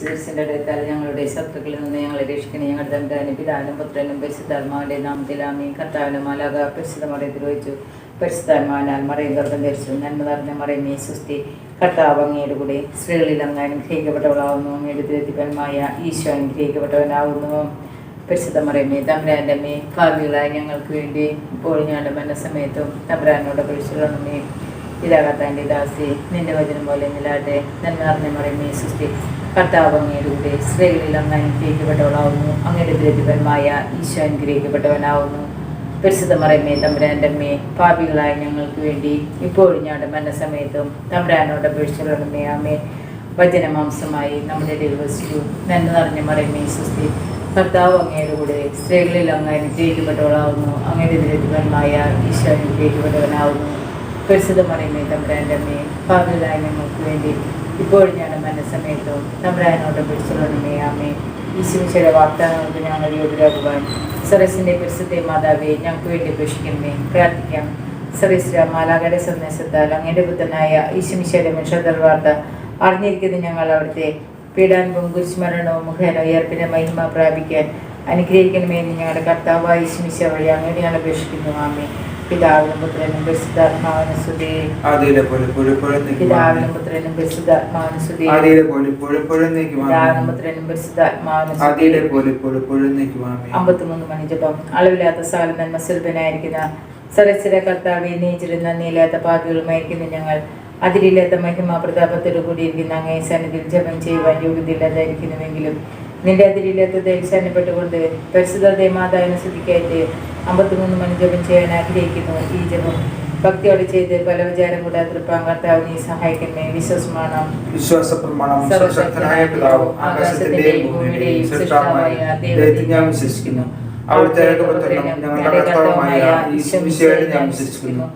ക്രിസ്തുവിന്റെ അടുത്താൽ ഞങ്ങളുടെ ശത്രുക്കളിൽ നിന്ന് ഞങ്ങളെ രക്ഷിക്കണേ. ഞങ്ങളുടെ തമ്പുരാനും പിതാവിനും പുത്രനും പരിശുദ്ധാത്മാവിന്റെ നാമത്തിൽ ആമേൻ. കർത്താവിന്റെ മാലാഖ പരിശുദ്ധ മറിയത്തിൽ വെച്ചു, പരിശുദ്ധാത്മാവിനാൽ മറിയം ഗർഭം ധരിച്ചു. നന്മ നിറഞ്ഞ മറിയമേ സ്വസ്തി, കർത്താവ് അങ്ങയുടെ കൂടെ സ്ത്രീകളിൽ അങ്ങ് അനുഗ്രഹിക്കപ്പെട്ടവളാവുന്നു. അങ്ങയുടെ ദൈവമായ ഈശോ അനുഗ്രഹിക്കപ്പെട്ടവനാവുന്നു. പരിശുദ്ധ മറിയമേ തമ്പുരാന്റെ അമ്മേ, ഭാവികളായ ഞങ്ങൾക്ക് വേണ്ടി ഇപ്പോൾ ഞങ്ങളുടെ മനസ്സമയത്തും തമ്പുരാനോട് പരിശുദ്ധമേ. ഇതാകത്താൻ്റെ ദാസി, നിന്റെ വചനം പോലെ നിലാട്ടെ. നന്മ നിറഞ്ഞ മറിയമേ സ്വസ്തി, കർത്താവ് അങ്ങയുടെ കൂടെ സ്ത്രീകളിൽ അങ്ങ് അനുഗ്രഹിക്കപ്പെട്ടവളാവുന്നു. അങ്ങയുടെ ദൈവമായ ഈശോ അനുഗ്രഹിക്കപ്പെട്ടവനാവുന്നു. പരിശുദ്ധ മറിയമേ തമ്പുരാന്റെ അമ്മേ, പാപികളായ ഞങ്ങൾക്ക് വേണ്ടി ഇപ്പോഴും ഞങ്ങളുടെ മനസ്സമയത്തും തമ്പുരാനോട് അപേക്ഷിച്ചുകൊള്ളണമേ. ആമേ. വചനമാംസമായി നമ്മുടെ ദൈവസ്തു. നന്മ നിറഞ്ഞ മറിയമേ സ്വസ്തി, കർത്താവ് അങ്ങയുടെ കൂടെ സ്ത്രീകളിൽ അങ്ങ് അനുഗ്രഹിക്കപ്പെട്ടവളാവുന്നു. അങ്ങയുടെ ദൈവമായ ഈശോ അനുഗ്രഹിക്കപ്പെട്ടവനാവുന്നു. പരിശുദ്ധ മറിയമേ തമ്പുരാന്റെ അമ്മേ, പാപികളായ ഞങ്ങൾക്ക് വേണ്ടി ഇപ്പോഴും ഞങ്ങളുടെ മനസ്സമയത്തും തമ്പുരാനോട് അപേക്ഷിച്ചുകൊള്ളണമേ. ആമേ. ഈശോയുടെ വാഗ്ദാനങ്ങൾക്ക് ഞങ്ങൾ യോഗ്യരാകുവാൻ സരസിന്റെ പരിശുദ്ധ മാതാവേ ഞങ്ങൾക്ക് വേണ്ടി അപേക്ഷിക്കണമേ. പ്രാർത്ഥിക്കാം. സരസ്ര മാലാഖയുടെ സന്ദേശത്താൽ അങ്ങയുടെ പുത്രനായ ഈശോയുടെ മനുഷ്യ വാർത്ത അറിഞ്ഞിരിക്കുന്ന ഞങ്ങൾ അവിടുത്തെ പീഡാനുഭവം കുരിശുമരണവും മുഖേന ഉയർപ്പിന്റെ മഹിമ പ്രാപിക്കാൻ അനുഗ്രഹിക്കണമേ എന്ന് ഞങ്ങളുടെ കർത്താവായ ഈശോ വഴി അങ്ങോട്ട് ഞങ്ങൾ അപേക്ഷിക്കുന്നു. ആമേ. പിതാവിനും പുത്രനും പരിശുദ്ധാത്മാവിനും സ്തുതി. പിതാവിനും പുത്രനും പരിശുദ്ധാത്മാവിനും സ്തുതി. പിതാവിനും പുത്രനും പരിശുദ്ധാത്മാവിനും സ്തുതി. 53 മണി ജപം. അളവില്ലാത്ത സകല നന്മ സ്വരൂപനായിരിക്കുന്ന സരസ്വര കർത്താവെ, നീച്ചിരുന്ന നീലാത്ത പാപികളുമായിരിക്കുന്ന ഞങ്ങൾ അതിരില്ലാത്ത മഹിമ പ്രതാപത്തോടു കൂടിയിരിക്കുന്ന അങ്ങേ സന്നിധിയിൽ ജപം ചെയ്യുവാൻ യോഗ്യതയില്ലാതായിരിക്കുന്നുവെങ്കിലും നിന്റെ അതിരില്ലാത്ത ദൈവസാന്യപ്പെട്ടുകൊണ്ട് പരിശുദ്ധ ദേവമാതാവിനെ സ്തുതിക്കായിട്ട് 53 മണി ജപം ചെയ്യാൻ ആഗ്രഹിക്കുന്നു. ഈ ജപം ഭക്തിയോടെ ചെയ്ത് പല വിചാരം കൂടാതെ തൃപ്പാൻ കർത്താവ് നീ സഹായിക്കണമേ. സർവശക്തനായ പിതാവ്, ആകാശത്തിന്റെയും ഭൂമിയുടെയും സൃഷ്ടാവായ ദൈവത്തിൽ ഞാൻ വിശ്വസിക്കുന്നു. അവിടുത്തെ ഏകപുത്രനും ഞങ്ങളുടെ കർത്താവുമായ ഈശോമിശിഹായിൽ ഞാൻ വിശ്വസിക്കുന്നു.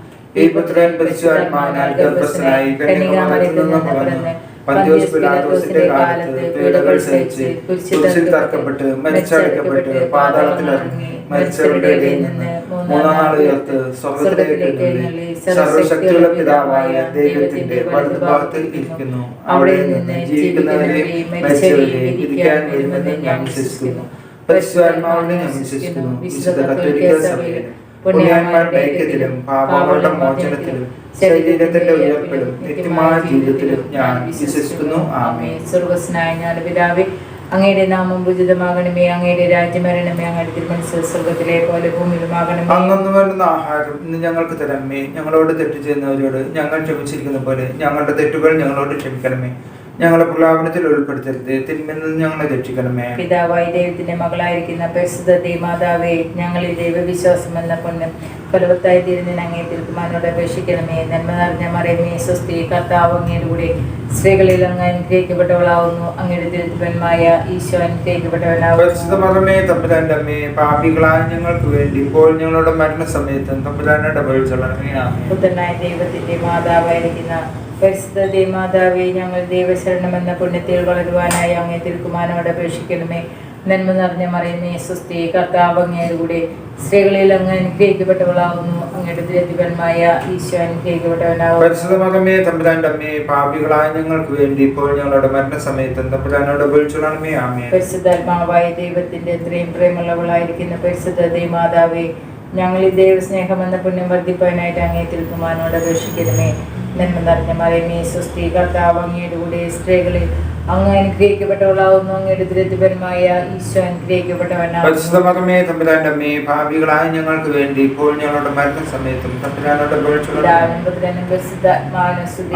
ഈ പുത്രൻ പരിശുദ്ധാത്മാവിനാൽ ഗർഭസ്ഥനായി കന്യകാമറിയത്തിൽ നിന്ന് പിറന്ന് പന്തിയോസ് പിലാത്തോസിന്റെ കാലത്ത് പീഡകൾ സഹിച്ച് കുരിശിൽ തറക്കപ്പെട്ട് മരിച്ചടക്കപ്പെട്ട് പാതാളത്തിൽ ഇറങ്ങി മരിച്ചവരുടെ ഇടയിൽ നിന്ന് 3-ാം നാൾ ഉയർത്ത് സ്വർഗ്ഗത്തിലേക്ക് എഴുന്നള്ളി സർവശക്തിയുള്ള പിതാവായ ദൈവത്തിന്റെ വലതുഭാഗത്ത് ഇരിക്കുന്നു. അവിടെ നിന്ന് ജീവിക്കുന്നവരെയും മരിച്ചവരെയും വിധിക്കാൻ വരുമെന്ന് ഞാൻ വിശ്വസിക്കുന്നു. പരിശുദ്ധാത്മാവിനെ ഞാൻ വിശ്വസിക്കുന്നു. വിശുദ്ധ കത്തോലിക്ക സഭയിലും പുണ്യവാന്മാരുടെ ഐക്യത്തിലും പാപങ്ങളുടെ മോചനത്തിലും ശരീരത്തിന്റെ ഉയർപ്പിലും നിത്യമായ ജീവിതത്തിലും ഞാൻ വിശ്വസിക്കുന്നു. ആമേൻ. സ്വർഗ്ഗസ്ഥനായ ഞങ്ങളുടെ പിതാവേ, അങ്ങയുടെ നാമം പൂജിതമാകണമേ. അങ്ങയുടെ രാജ്യം വരണമേ. അങ്ങയുടെ തിരുമനസ്സ് സ്വർഗ്ഗത്തിലെ പോലെ ഭൂമിയിലുമാകണമേ. അന്നു വേണ്ടുന്ന ആഹാരം ഇന്ന് ഞങ്ങൾക്ക് തരണമേ. ഞങ്ങളോട് തെറ്റ് ചെയ്യുന്നവരോട് ഞങ്ങൾ ക്ഷമിച്ചിരിക്കുന്ന പോലെ ഞങ്ങളുടെ തെറ്റുകൾ ഞങ്ങളോട് ക്ഷമിക്കണമേ. ഞങ്ങളുടെ പ്രലാപനത്തിൽ ഉൾപ്പെടുത്തരുത്, തിന്മയിൽ നിന്ന് ഞങ്ങളെ രക്ഷിക്കണമേ. പിതാവായ ദൈവത്തിന്റെ മകളായിരിക്കുന്ന പരിശുദ്ധ ദേവമാതാവേ, ഞങ്ങളിൽ ദൈവവിശ്വാസം എന്ന പുണ്യം ഫലവത്തായി തീരുന്നതിന് അങ്ങേ തിരുക്കുമാരനോട് അപേക്ഷിക്കണമേ. നന്മ നിറഞ്ഞ മറിയമേ സ്വസ്തി, കർത്താവ് അങ്ങയുടെ കൂടെ സ്ത്രീകളിൽ അങ്ങ് അനുഗ്രഹിക്കപ്പെട്ടവളാവുന്നു. അങ്ങയുടെ തിരുത്തുപന്മായ ഈശോ അനുഗ്രഹിക്കപ്പെട്ടവനാവുന്നു. പരിശുദ്ധ മറിയമേ തമ്പുരാന്റെ അമ്മേ, പാപികളായ ഞങ്ങൾക്ക് വേണ്ടി ഇപ്പോൾ ഞങ്ങളുടെ മരണസമയത്തും തമ്പുരാനോട് അപേക്ഷിച്ചുകൊള്ളണമേ. ആമേൻ. പുത്രനായ ദൈവത്തിന്റെ മാതാവായിരിക്കുന്ന പരിശുദ്ധ ദേവമാതാവേ, ഞങ്ങൾ ദൈവശരണമെന്ന പുണ്യത്തിൽ വളരുവാനായി അങ്ങേ തിരുക്കുമാരനോട് അപേക്ഷിക്കണമേ. നന്മ നിറഞ്ഞ മറിയമേ സ്വസ്തി, കർത്താവ് അങ്ങയുടെ കൂടെ സ്ത്രീകളിൽ അങ്ങ് അനുഗ്രഹിക്കപ്പെട്ടവളാവുന്നു. അങ്ങയുടെ തിരുത്തിപന്മായ ഈശോ അനുഗ്രഹിക്കപ്പെട്ടവനാവുന്നു. പരിശുദ്ധ മറിയമേ തമ്പുരാന്റെ അമ്മേ, പാപികളായ ഞങ്ങൾക്ക് വേണ്ടി ഇപ്പോൾ ഞങ്ങളുടെ മരണസമയത്തും തമ്പുരാനോട് അപേക്ഷിച്ചുകൊള്ളണമേ. ആമേൻ. പരിശുദ്ധാത്മാവായ ദൈവത്തിന്റെ എത്രയും പ്രേമുള്ളവളായിരിക്കുന്ന പരിശുദ്ധ ദേവമാതാവേ, ഞങ്ങൾ ഈ ദൈവസ്നേഹം എന്ന പുണ്യം വർദ്ധിപ്പാനായിട്ട് അങ്ങേ തിരുക്കുമാരനോട് അപേക്ഷിക്കണമേ. നന്മ നിറഞ്ഞ മറിയമേ സ്വസ്തി, കർത്താവ് അങ്ങയുടെ കൂടെ സ്ത്രീകളിൽ അങ്ങ് അനുഗ്രഹിക്കപ്പെട്ടവളാവുന്നു. അങ്ങയുടെ തിരുത്തിപരമായ ഈശോ അനുഗ്രഹിക്കപ്പെട്ടവനാവുന്നു. പരിശുദ്ധ മറിയമേ തമ്പുരാന്റെ അമ്മേ, പാപികളായ ഞങ്ങൾക്ക് വേണ്ടി ഇപ്പോൾ ഞങ്ങളുടെ മരണസമയത്തും തമ്പുരാനോട് അപേക്ഷിച്ചുകൊള്ളണമേ.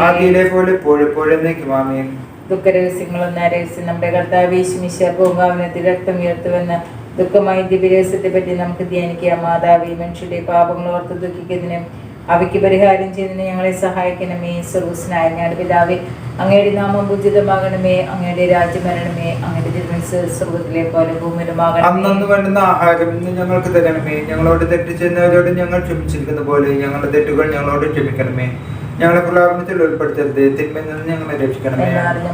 ആദിയിലെ പോലെ ഇപ്പോഴും എന്നേക്കും. ആമേൻ. ദുഃഖരഹസ്യങ്ങളൊന്ന രഹസ്യം നമ്മുടെ കർത്താവ് യേശുമിശിഹാ പൂങ്കാവനത്തിൽ രക്തം ഉയർത്തുവെന്ന് ദുഃഖമായി ദിവ്യരഹസ്യത്തെ പറ്റി നമുക്ക് ധ്യാനിക്കാം. മാതാവേ, മനുഷ്യരുടെ പാപങ്ങൾ ഓർത്ത് ദുഃഖിക്കുന്നതിനും അവയ്ക്ക് പരിഹാരം ചെയ്യുന്നതിന് ഞങ്ങളെ സഹായിക്കണമേ. സ്വർഗ്ഗസ്ഥനായ ഞങ്ങളുടെ പിതാവേ, അങ്ങയുടെ നാമം പൂജിതമാകണമേ. അങ്ങയുടെ രാജ്യം വരണമേ. അങ്ങയുടെ തിരുമനസ്സ് സ്വർഗ്ഗത്തിലെ പോലെ ഭൂമിയിലുമാകണമേ. അന്നു വേണ്ടുന്ന ആഹാരം ഇന്ന് ഞങ്ങൾക്ക് തരണമേ. ഞങ്ങളോട് തെറ്റ് ചെയ്യുന്നവരോട് ഞങ്ങൾ ക്ഷമിച്ചിരിക്കുന്ന പോലെ ഞങ്ങളുടെ തെറ്റുകൾ ഞങ്ങളോട് ക്ഷമിക്കണമേ. ഞങ്ങളെ പ്രലോഭനത്തിൽ ഉൾപ്പെടുത്തരുത്, തിന്മയിൽ നിന്ന് ഞങ്ങളെ രക്ഷിക്കണമേ.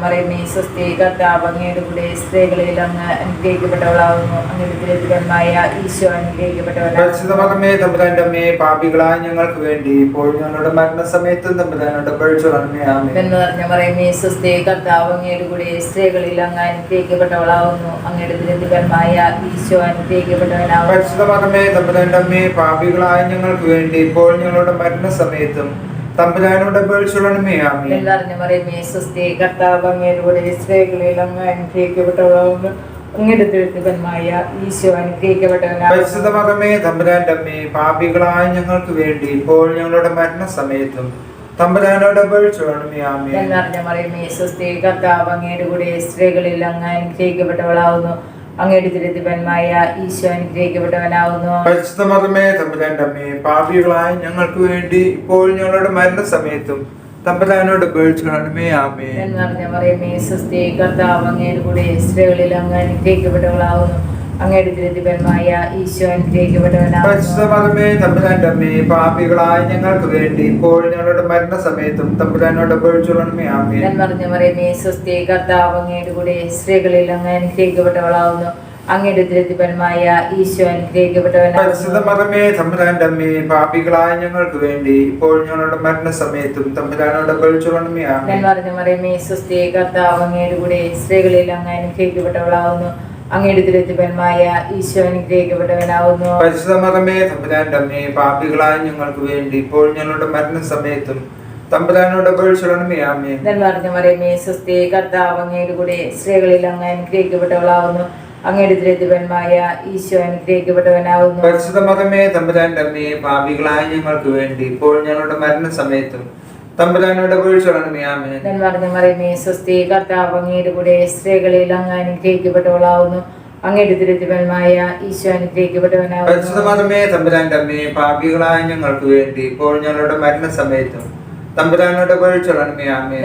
മറിയമേ സ്വസ്തി, കർത്താവ് അങ്ങയുടെ കൂടെ സ്ത്രീകളിൽ അങ്ങ് അനുഗ്രഹിക്കപ്പെട്ടവളാകുന്നു. അങ്ങയുടെ ദുരിതമായ ഈശോ അനുഗ്രഹിക്കപ്പെട്ടവനാകുന്നു. പരിശുദ്ധ മറിയമേ തമ്പുരാന്റെ അമ്മേ, പാപികളായ ഞങ്ങൾക്ക് വേണ്ടി ഇപ്പോൾ ഞങ്ങളുടെ മരണസമയത്തും തമ്പുരാനോട് അപേക്ഷിച്ചുകൊള്ളണമേ. ആമേൻ. മറിയമേ സ്വസ്തി, കർത്താവ് അങ്ങയുടെ കൂടെ സ്ത്രീകളിൽ അങ്ങ് അനുഗ്രഹിക്കപ്പെട്ടവളാകുന്നു. അങ്ങയുടെ ദുരിതമായ ഈശോ അനുഗ്രഹിക്കപ്പെട്ടവനാകുന്നു. പരിശുദ്ധ മറിയമേ തമ്പുരാന്റെ അമ്മേ, പാപികളായ ഞങ്ങൾക്ക് വേണ്ടി ഇപ്പോൾ ഞങ്ങളുടെ മരണസമയത്തും തമ്പുരാനോട് അപേക്ഷിച്ചുകൊള്ളണമേ. ആമേൻ. മറിയമേ സ്വസ്തി, കർത്താവ് അങ്ങയുടെ കൂടെ സ്ത്രീകളിൽ അങ്ങ് അനുഗ്രഹിക്കപ്പെട്ടവളാകുന്നു. അങ്ങയുടെ ദുരിതമായ ഈശോ അനുഗ്രഹിക്കപ്പെട്ടവനാകുന്നു. പരിശുദ്ധ മറിയമേ തമ്പുരാന്റെ അമ്മേ, പാപികളായ ഞങ്ങൾക്ക് വേണ്ടി ഇപ്പോൾ ഞങ്ങളുടെ മരണസമയത്തും തമ്പുരാനോട് അപേക്ഷിച്ചുകൊള്ളണമേ. ആമേൻ. മറിയമേ സ്വസ്തി, കർത്താവ് അങ്ങയുടെ കൂടെ സ്ത്രീകളിൽ അങ്ങ് അനുഗ്രഹിക്കപ്പെട്ടവളാകുന്നു. അങ്ങയുടെ ദുരിതമായ ഈശോ അനുഗ്രഹിക്കപ്പെട്ടവനാകുന്നു. പരിശുദ്ധ മറിയമേ തമ്പുരാന്റെ അമ്മേ, പാപികളായ ഞങ്ങൾക്ക് വേണ്ടി ഇപ്പോൾ ഞങ്ങളുടെ മരണസമയത്തും തമ്പുരാനോട് അപേക്ഷിച്ചുകൊള്ളണമേ. ആമേൻ. മറിയമേ സ്വസ്തി, കർത്താവ് അങ്ങയുടെ കൂടെ സ്ത്രീകളിൽ അങ്ങ് അനുഗ്രഹിക്കപ്പെട്ടവളാകുന്നു. അങ്ങയുടെ ദുരിതമായ ഈശോ അനുഗ്രഹിക്കപ്പെട്ടവനാകുന്നു. പരിശുദ്ധ മറിയമേ തമ്പുരാന്റെ അമ്മേ, പാപികളായ ഞങ്ങൾക്ക് വേണ്ടി ഇപ്പോൾ ഞങ്ങളുടെ മരണസമയത്തും തമ്പുരാനോട് അപേക്ഷിച്ചുകൊള്ളണമേ. ആമേൻ. മറിയമേ സ്വസ്തി, കർത്താവ് അങ്ങയുടെ കൂടെ സ്ത്രീകളിൽ അങ്ങ് അനുഗ്രഹിക്കപ്പെട്ടവളാകുന്നു. അങ്ങയുടെ ദുരിതമായ ഈശോ അനുഗ്രഹിക്കപ്പെട്ടവനാകുന്നു. പരിശുദ്ധ മറിയമേ തമ്പുരാന്റെ അമ്മേ, പാപികളായ ഞങ്ങൾക്ക് വേണ്ടി ഇപ്പോൾ ഞങ്ങളുടെ മരണസമയത്തും തമ്പുരാനോട് അപേക്ഷിച്ചുകൊള്ളണമേ. ആമേൻ. മറിയമേ സ്വസ്തി, കർത്താവ് അങ്ങയുടെ കൂടെ സ്ത്രീകളിൽ അങ്ങ് അനുഗ്രഹിക്കപ്പെട്ടവളാകുന്നു. അങ്ങയുടെ ദുരിതമായ ഈശോ അനുഗ്രഹിക്കപ്പെട്ടവനാകുന്നു. പരിശുദ്ധ മറിയമേ തമ്പുരാന്റെ അമ്മേ, പാപികളായ ഞങ്ങൾക്ക് വേണ്ടി ഇപ്പോൾ ഞങ്ങളുടെ മരണസമയത്തും തമ്പുരാനോട് അപേക്ഷിച്ചുകൊള്ളണമേ. ആമേൻ. മറിയമേ സ്വസ്തി, കർത്താവ് അങ്ങയുടെ കൂടെ സ്ത്രീകളിൽ അങ്ങ് അനുഗ്രഹിക്കപ്പെട്ടവളാകുന്നു. അങ്ങയുടെ ദുരിതമായ ഈശോ അനുഗ്രഹിക്കപ്പെട്ടവനാകുന്നു. പരിശുദ്ധ മറിയമേ തമ്പുരാന്റെ അമ്മേ, പാപികളായ ഞങ്ങൾക്ക് വേണ്ടി ഇപ്പോൾ ഞങ്ങളുടെ മരണസമയത്തും തമ്പുരാനോട് അപേക്ഷിച്ചുകൊള്ളണമേ. ആമേൻ. മറിയമേ സ്വസ്തി, കർത്താവ് അങ്ങയുടെ കൂടെ സ്ത്രീകളിൽ അങ്ങ് അനുഗ്രഹിക്കപ്പെട്ടവളാകുന്നു. അങ്ങയുടെ ദുരിതമായ ഈശോ അനുഗ്രഹിക്കപ്പെട്ടവനാകുന്നു. പരിശുദ്ധ മറിയമേ തമ്പുരാന്റെ അമ്മേ, പാപികളായ ഞങ്ങൾക്ക് വേണ്ടി ഇപ്പോൾ ഞങ്ങളുടെ മരണസമയത്തും തമ്പുരാനോട് അപേക്ഷിച്ചുകൊള്ളണമേ. ആമേൻ.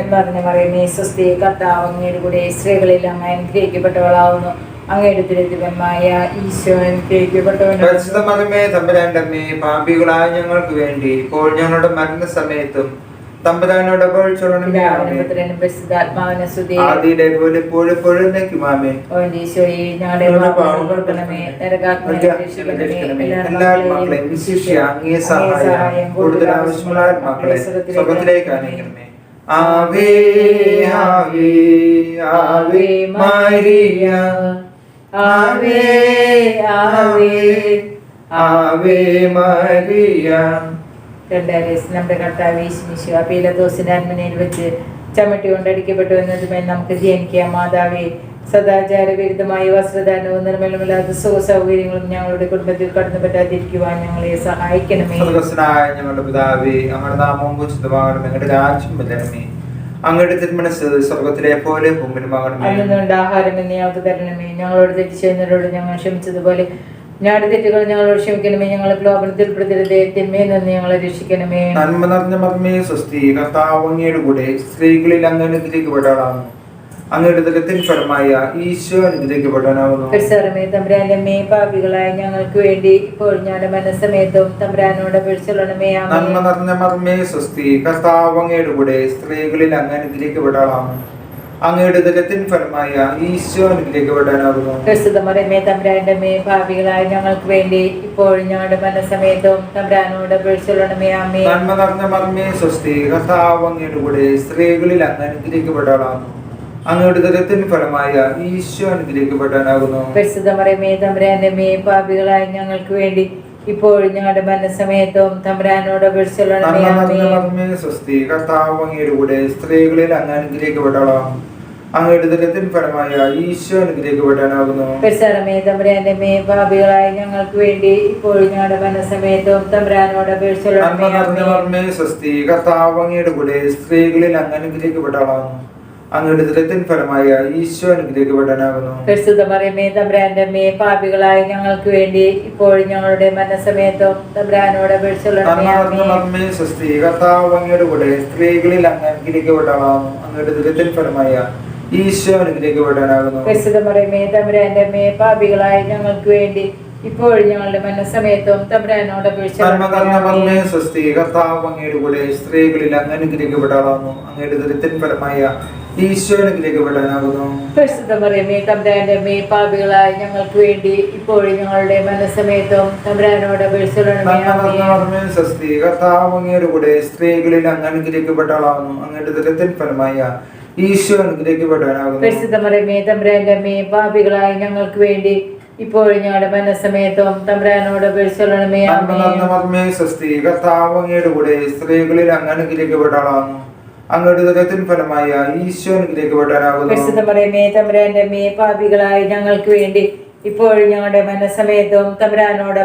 മറിയമേ സ്വസ്തി, കർത്താവ് അങ്ങയുടെ കൂടെ സ്ത്രീകളിൽ അങ്ങ് അനുഗ്രഹിക്കപ്പെട്ടവളാകുന്നു. അങ്ങയുടെ ദുരിതമായ ഈശോ അനുഗ്രഹിക്കപ്പെട്ടവനാകുന്നു. പരിശുദ്ധ മറിയമേ തമ്പുരാന്റെ അമ്മേ, പാപികളായ ഞങ്ങൾക്ക് വേണ്ടി ഇപ്പോൾ ഞങ്ങളുടെ മരണസമയത്തും തമ്പുരാനോട് അപേക്ഷിച്ചുകൊള്ളണമേ. ആമേൻ. ആദിയിലെ പോലെ എപ്പോഴും എന്നേക്കും. ആമേൻ. ഞങ്ങളുടെ പാപങ്ങൾ പൊറുക്കണമേ. എല്ലാ മക്കളെയും വിശിഷ്യ അങ്ങേ സഹായം കൂടുതൽ ആവശ്യമുള്ള മക്കളെ സ്വർഗ്ഗത്തിലേക്ക് അയക്കണമേ. ആവേ ആവേ ആവേ മരിയ, ആവേ ആവേ ആവേ മരിയ. നമ്മുടെ കർത്താവ് യേശുമിശിഹാ പീലാത്തോസിന്റെ അരമനയിൽ വെച്ച് ചമ്മട്ടി കൊണ്ടടിക്കപ്പെട്ടു എന്നതുമേൽ നമുക്ക് ധ്യാനിക്കാം. മാതാവേ, സദാചാര വിരുദ്ധമായ വസ്ത്രധാരണവും നിർമ്മലമില്ലാത്ത സുഖ സൗകര്യങ്ങളും ഞങ്ങളുടെ കുടുംബത്തിൽ കടന്നു പറ്റാതിരിക്കുവാൻ ഞങ്ങളെ സഹായിക്കണമേ. സ്വർഗ്ഗസ്ഥനായ ഞങ്ങളുടെ പിതാവേ, അങ്ങയുടെ നാമം പൂജിതമാകണമേ. അങ്ങയുടെ രാജ്യം വരണമേ. അങ്ങയുടെ തിരുമനസ്സ് സ്വർഗ്ഗത്തിലെ പോലെ ഭൂമിയിലുമാകണമേ. അന്നുകൊണ്ട് ആഹാരം എന്ന് ഞങ്ങൾക്ക് തരണമേ. ഞങ്ങളോട് തെറ്റ് ചെയ്യുന്നവരോട് ഞങ്ങൾ ക്ഷമിച്ചതുപോലെ ഞങ്ങളുടെ തെറ്റുകൾ ഞങ്ങളോട് ക്ഷമിക്കണമേ. ഞങ്ങളെ പ്രലോഭനത്തിൽ ഉൾപ്പെടുത്തരുതേ, തിന്മയിൽ നിന്ന് ഞങ്ങളെ രക്ഷിക്കണമേ. നന്മ നിറഞ്ഞ മറിയമേ സ്വസ്തി, കർത്താവ് അങ്ങയുടെ കൂടെ സ്ത്രീകളിൽ അങ്ങ് അനുഗ്രഹിക്കപ്പെട്ടവളാകുന്നു. അങ്ങയുടെ ദുരിതത്തിൻ ഫലമായ ഈശോ അനുഗ്രഹിക്കപ്പെട്ടവനാകുന്നു. തമ്പുരാന്റെ അമ്മേ, പാപികളായ ഞങ്ങൾക്ക് വേണ്ടി ഇപ്പോൾ ഞങ്ങളുടെ മരണസമയത്തും തമ്പുരാനോട് അപേക്ഷിച്ചുകൊള്ളണമേ. നന്മ നിറഞ്ഞ മറിയമേ സ്വസ്തി, കർത്താവ് അങ്ങയുടെ കൂടെ സ്ത്രീകളിൽ അങ്ങ് അനുഗ്രഹിക്കപ്പെട്ടവളാകുന്നു. അങ്ങയുടെ ദുരിതത്തിൻ ഫലമായ ഈശോ അനുഗ്രഹിക്കപ്പെട്ടവനാകുന്നു. തമ്പുരാന്റെ അമ്മേ, പാപികളായ ഞങ്ങൾക്ക് വേണ്ടി ഇപ്പോൾ ഞങ്ങളുടെ മരണസമയത്തും തമ്പുരാനോട് അപേക്ഷിച്ചുകൊള്ളണമേ. ആമേൻ. നന്മ നിറഞ്ഞ മറിയമേ സ്വസ്തി, കർത്താവ് അങ്ങയുടെ കൂടെ സ്ത്രീകളിൽ അങ്ങ് അനുഗ്രഹിക്കപ്പെട്ടവളാകുന്നു. അങ്ങയുടെ ദുരിതത്തിൻ ഫലമായ ഈശോ അനുഗ്രഹിക്കപ്പെട്ടവനാകുന്നു. തമ്പുരാന്റെ അമ്മേ, പാപികളായ ഞങ്ങൾക്ക് വേണ്ടി ഇപ്പോൾ ഞങ്ങളുടെ മരണസമയത്തും തമ്പുരാനോട് അപേക്ഷിച്ചുകൊള്ളണമേ. ആമേൻ. സ്വസ്തി, കർത്താവ് അങ്ങയുടെ കൂടെ സ്ത്രീകളിൽ അങ്ങ് അനുഗ്രഹിക്കപ്പെട്ടവളാകുന്നു. അങ്ങയുടെ ദുരിതത്തിൻ ഫലമായ ഈശോ അനുഗ്രഹിക്കപ്പെട്ടവനാകുന്നു. തമ്പുരാന്റെ അമ്മേ, പാപികളായ ഞങ്ങൾക്ക് വേണ്ടി ഇപ്പോൾ ഞങ്ങളുടെ മരണസമയത്തും തമ്പുരാനോട് അപേക്ഷിച്ചുകൊള്ളണമേ. ആമേൻ. സ്വസ്തി, കർത്താവ് അങ്ങയുടെ കൂടെ സ്ത്രീകളിൽ അങ്ങ് അനുഗ്രഹിക്കപ്പെട്ടവളാകുന്നു. അങ്ങയുടെ ദുരിതത്തിൻ ഫലമായ ഈശോ അനുഗ്രഹിക്കപ്പെട്ടവനാകുന്നു. തമ്പുരാന്റെ അമ്മേ, പാപികളായ ഞങ്ങൾക്ക് വേണ്ടി ഇപ്പോൾ ഞങ്ങളുടെ മരണസമയത്തും തമ്പുരാനോട് അപേക്ഷിച്ചുകൊള്ളണമേ. ആമേൻ. സ്വസ്തി, കർത്താവ് അങ്ങയുടെ കൂടെ സ്ത്രീകളിൽ അങ്ങ് അനുഗ്രഹിക്കപ്പെട്ടവളാകുന്നു. അങ്ങയുടെ ദുരിതത്തിൻ ഫലമായ ഈശോ അനുഗ്രഹിക്കപ്പെട്ടവനാകുന്നു. തമ്പുരാന്റെ അമ്മേ, പാപികളായ ഞങ്ങൾക്ക് വേണ്ടി ഇപ്പോഴും ഞങ്ങളുടെ മരണസമയത്തും തമ്പുരാനോട് നന്മ സ്വസ്തി കർത്താവ് അങ്ങയുടെ കൂടെ സ്ത്രീകളിൽ അങ്ങ് അനുഗ്രഹിക്കപ്പെടാവുന്നു അങ്ങയുടെ ദരിദ്രൻ ഫലമായ ഈശോ അനുഗ്രഹിക്കപ്പെടാനാകുന്നു. പരിശുദ്ധ മറിയമേ തമ്പുരാന്റെ അമ്മേ പാപികളായ ഞങ്ങൾക്ക് വേണ്ടി ഇപ്പോഴും ഞങ്ങളുടെ മരണസമയത്തും തമ്പുരാനോട് നന്മ സ്വസ്തി കർത്താവ് അങ്ങയുടെ കൂടെ സ്ത്രീകളിൽ അങ്ങ് അനുഗ്രഹിക്കപ്പെടാവുന്നു അങ്ങയുടെ ദരിദ്രൻ ഫലമായ ഈശോ അനുഗ്രഹിക്കപ്പെടാനാകുന്നു. പരിശുദ്ധ മറിയമേ തമ്പുരാന്റെ അമ്മേ പാപികളായ ഞങ്ങൾക്ക് വേണ്ടി ഇപ്പോഴും ഞങ്ങളുടെ മരണസമയത്തും തമ്പുരാനോട് സ്വസ്തി കർത്താവ് അങ്ങയുടെ കൂടെ സ്ത്രീകളിൽ അങ്ങ് അനുഗ്രഹിക്കപ്പെടാവുന്നു അങ്ങയുടെ ദരിദ്രൻ ഫലമായ ഈശോ അനുഗ്രഹിക്കപ്പെടാനാകുന്നു. പരിശുദ്ധ മറിയമേ തമ്പുരാന്റെ അമ്മേ പാപികളായ ഞങ്ങൾക്ക് വേണ്ടി ഇപ്പോഴും ഞങ്ങളുടെ മരണസമയത്തും തമ്പുരാനോട്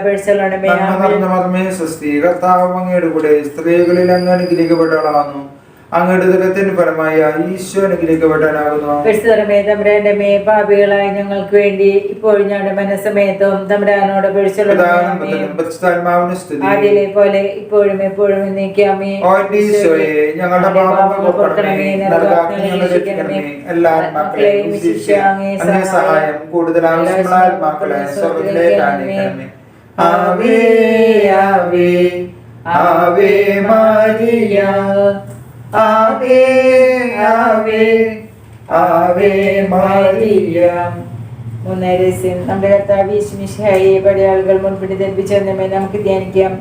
സ്വസ്തി കർത്താവ് അങ്ങയുടെ കൂടെ സ്ത്രീകളിൽ അങ്ങ് അനുഗ്രഹിക്കപ്പെടാവുന്നു അങ്ങയുടെ ദരിദ്രൻ ഫലമായ ഈശോ അനുഗ്രഹിക്കപ്പെടാനാകുന്നു. പരിശുദ്ധമേ തമ്പുരാന്റെ അമ്മേ പാപികളായ ഞങ്ങൾക്ക് വേണ്ടി ഇപ്പോഴും ഞങ്ങളുടെ മരണസമയത്തും തമ്പുരാനോട് ആദ്യയിലെ പോലെ ഇപ്പോഴും എപ്പോഴും എന്നേക്കുമേ. ഞങ്ങളുടെ സഹായം കൂടുതൽ ആവശ്യമുള്ള ആത്മാക്കളെ സ്വർഗ്ഗത്തിലേക്ക് അയക്കണമേ. ആവേ ആവേ ആവേ മരിയ ആവേ ആവേ ആവേ മരിയ. നമ്മുടെ കർത്താവ് യേശുമിശിഹായെ പടയാളികൾ മുൻപിട്ട് ധരിപ്പിച്ചെന്നമേ നമുക്ക് ധ്യാനിക്കാം.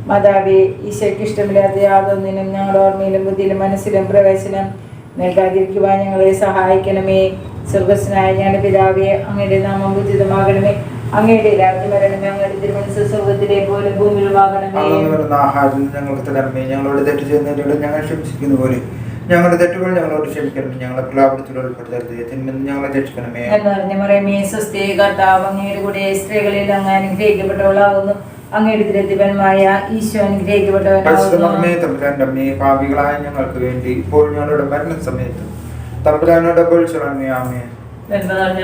മാതാവേ, ഈശോയ്ക്ക് ഇഷ്ടമില്ലാത്ത യാതൊന്നിനും ഞങ്ങളുടെ ഓർമ്മയിലും ബുദ്ധിയിലും മനസ്സിലും പ്രവേശനം നൽകാതിരിക്കുവാൻ ഞങ്ങളെ സഹായിക്കണമേ. സ്വർഗസ്വനായ ഞങ്ങളുടെ പിതാവേ, അങ്ങയുടെ നാമം ഉചിതമാകണമേ. അങ്ങയുടെ രാജ്യം വരണമേ. അങ്ങയുടെ തിരുമനസ്സ് സ്വർഗത്തിലെ പോലെ ഭൂമിയിലുമാകണമേ. ഞങ്ങൾക്ക് തരണമേ. ഞങ്ങളോട് തെറ്റ് ചെയ്യുന്നവരോട് ഞങ്ങൾ ക്ഷമിച്ചിരിക്കുന്ന പോലെ ഞങ്ങളുടെ തെറ്റുകൾ ഞങ്ങളോട് ക്ഷമിക്കണമേ. ഞങ്ങളെ പ്രലാപനത്തിലൂടെ ഞങ്ങളെ രക്ഷിക്കണമേ. മറിയമേ സ്വസ്തി കർത്താവ് അങ്ങയുടെ കൂടെ സ്ത്രീകളിൽ അങ്ങ് അനുഗ്രഹിക്കപ്പെട്ടവളാകുന്നു അങ്ങയുടെ ദരിദ്രമായ ഈശോ അനുഗ്രഹിക്കപ്പെട്ടവനാകുന്നു. പാപികളായ ഞങ്ങൾക്ക് വേണ്ടി ഇപ്പോൾ ഞങ്ങളുടെ മരണസമയത്ത് തമ്പുരാനോട് അപേക്ഷിക്കണമേ. ആമേൻ.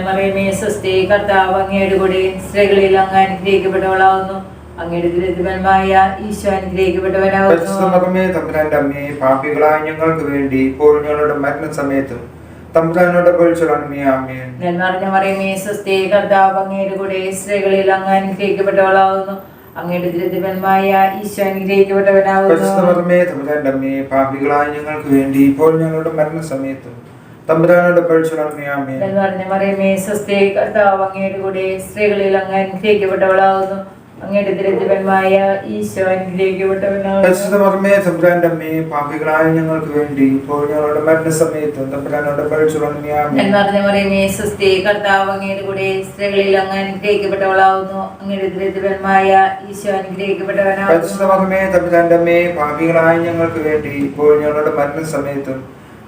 മറിയമേ സ്വസ്തി കർത്താവ് അങ്ങയുടെ കൂടെ സ്ത്രീകളിൽ അങ്ങ് അനുഗ്രഹിക്കപ്പെട്ടവളാകുന്നു അങ്ങയുടെ ദരിദ്രമായ ഈശോ അനുഗ്രഹിക്കപ്പെട്ടവനാകുന്നു. പാപികളായ ഞങ്ങൾക്ക് വേണ്ടി ഇപ്പോൾ ഞങ്ങളുടെ മരണസമയത്തും തമ്പുരാനോട് അപേക്ഷിക്കണമേ. ആമേൻ. മറിയമേ സ്വസ്തി കർത്താവ് അങ്ങയുടെ കൂടെ സ്ത്രീകളിൽ അങ്ങ് അനുഗ്രഹിക്കപ്പെട്ടവളാകുന്നു അങ്ങയുടെ ദരിദ്രമായ ഈശോ അനുഗ്രഹിക്കപ്പെട്ടവനാകുന്നു. പാപികളായ ഞങ്ങൾക്ക് വേണ്ടി ഇപ്പോൾ ഞങ്ങളുടെ മരണസമയത്തും തമ്പുരാനോട് അപേക്ഷിക്കണമേ. ആമേൻ. മറിയമേ സ്വസ്തി കർത്താവ് അങ്ങയുടെ കൂടെ സ്ത്രീകളിൽ അങ്ങ് അനുഗ്രഹിക്കപ്പെട്ടവളാകുന്നു അങ്ങയുടെ ദരിദ്രമായ ഈശോ അനുഗ്രഹിക്കപ്പെട്ടവനാകുന്നു. പാപികളായ ഞങ്ങൾക്ക് വേണ്ടി ഇപ്പോൾ ഞങ്ങളുടെ മരണസമയത്തും തമ്പുരാനോട് അപേക്ഷിക്കണമേ. ആമേൻ. മറിയമേ സ്വസ്തി കർത്താവ് അങ്ങയുടെ കൂടെ സ്ത്രീകളിൽ അങ്ങ് അനുഗ്രഹിക്കപ്പെട്ടവളാകുന്നു അങ്ങയുടെ ദരിദ്രമായ ഈശോ അനുഗ്രഹിക്കപ്പെട്ടവനാകുന്നു. പാപികളായ ഞങ്ങൾക്ക് വേണ്ടി ഇപ്പോൾ ഞങ്ങളുടെ മരണസമയത്തും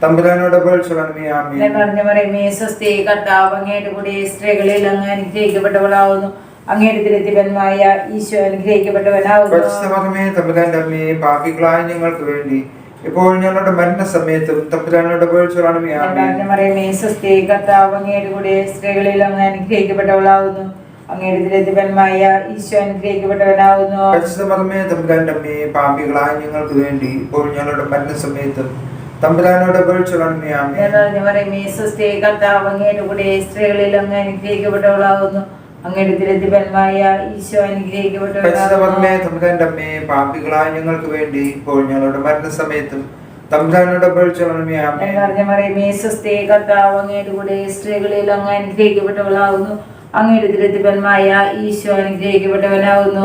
തമ്പുരാനോട് അപേക്ഷിക്കണമേ. ആമേൻ. മറിയമേ സ്വസ്തി കർത്താവ് അങ്ങയുടെ കൂടെ സ്ത്രീകളിൽ അങ്ങ് അനുഗ്രഹിക്കപ്പെട്ടവളാകുന്നു അങ്ങയുടെ ദരിദ്രമായ ഈശോ അനുഗ്രഹിക്കപ്പെട്ടവനാകുന്നു. പാപികളായ ഞങ്ങൾക്ക് വേണ്ടി ഇപ്പോൾ ഞങ്ങളുടെ മരണസമയത്തും തമ്പുരാനോട് അപേക്ഷിക്കണമേ. ആമേൻ. മറിയമേ സ്വസ്തി കർത്താവ് അങ്ങയുടെ കൂടെ സ്ത്രീകളിൽ അങ്ങ് അനുഗ്രഹിക്കപ്പെട്ടവളാകുന്നു അങ്ങയുടെ ദരിദ്രമായ ഈശോ അനുഗ്രഹിക്കപ്പെട്ടവനാകുന്നു. പാപികളായ ഞങ്ങൾക്ക് വേണ്ടി ഇപ്പോൾ ഞങ്ങളുടെ മരണസമയത്തും തമ്പുരാനോട് അപേക്ഷിക്കണമേ. ആമേൻ. മറിയമേ സ്വസ്തി കർത്താവ് അങ്ങയുടെ കൂടെ സ്ത്രീകളിൽ അങ്ങ് അനുഗ്രഹിക്കപ്പെട്ടവളാകുന്നു അങ്ങയുടെ ദരിദ്രമായ ഈശോ അനുഗ്രഹിക്കപ്പെട്ടവനാകുന്നു. പാപികളായ ഞങ്ങൾക്ക് വേണ്ടി ഇപ്പോൾ ഞങ്ങളുടെ മരണസമയത്തും തമ്പുരാനോട് അപേക്ഷിക്കണമേ. ആമേൻ. മറിയമേ സ്വസ്തി കർത്താവ് അങ്ങയുടെ കൂടെ സ്ത്രീകളിൽ അങ്ങ് അനുഗ്രഹിക്കപ്പെട്ടവളാകുന്നു അങ്ങയുടെ ദരിദ്രമായ ഈശോ അനുഗ്രഹിക്കപ്പെട്ടവനാകുന്നു.